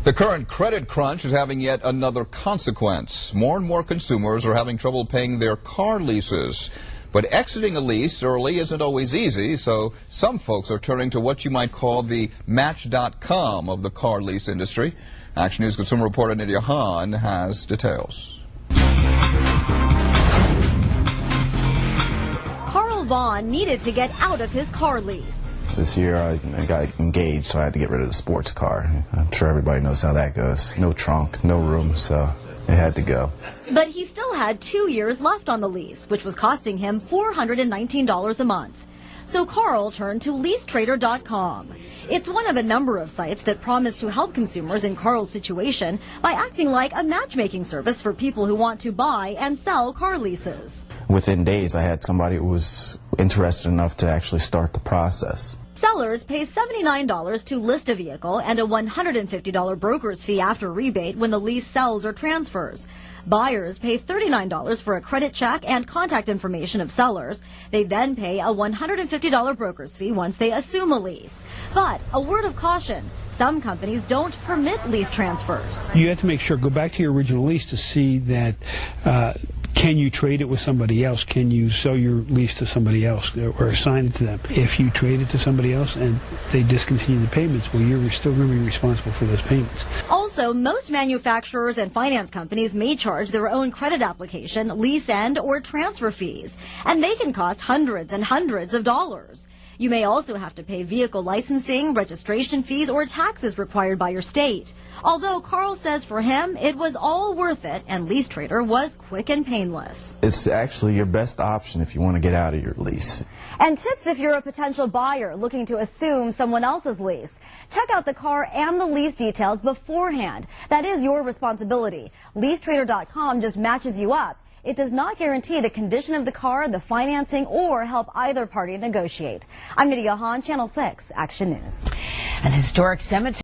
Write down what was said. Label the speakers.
Speaker 1: The current credit crunch is having yet another consequence. More and more consumers are having trouble paying their car leases. But exiting a lease early isn't always easy, so some folks are turning to what you might call the Match.com of the car lease industry. Action News consumer reporter Nydia Hahn has details.
Speaker 2: Carl Vaughn needed to get out of his car lease.
Speaker 3: This year I got engaged, so I had to get rid of the sports car. I'm sure everybody knows how that goes. No trunk, no room, so it had to go.
Speaker 2: But he still had 2 years left on the lease, which was costing him $419 a month. So Carl turned to LeaseTrader.com. It's one of a number of sites that promise to help consumers in Carl's situation by acting like a matchmaking service for people who want to buy and sell car leases.
Speaker 3: Within days, I had somebody who was interested enough to actually start the process.
Speaker 2: Sellers pay $79 to list a vehicle and a $150 broker's fee after rebate when the lease sells or transfers. Buyers pay $39 for a credit check and contact information of sellers. They then pay a $150 broker's fee once they assume a lease. But a word of caution, some companies don't permit lease transfers.
Speaker 4: You have to make sure, go back to your original lease to see that can you trade it with somebody else? Can you sell your lease to somebody else or assign it to them? If you trade it to somebody else and they discontinue the payments, well, you're still going to be responsible for those payments.
Speaker 2: Also, most manufacturers and finance companies may charge their own credit application, lease end, or transfer fees, and they can cost hundreds and hundreds of dollars. You may also have to pay vehicle licensing, registration fees, or taxes required by your state. Although Carl says for him, it was all worth it, and LeaseTrader was quick and painless.
Speaker 3: It's actually your best option if you want to get out of your lease.
Speaker 2: And tips if you're a potential buyer looking to assume someone else's lease. Check out the car and the lease details beforehand. That is your responsibility. LeaseTrader.com just matches you up. It does not guarantee the condition of the car, the financing, or help either party negotiate. I'm Nydia Hahn, Channel 6 Action News.
Speaker 5: An historic cemetery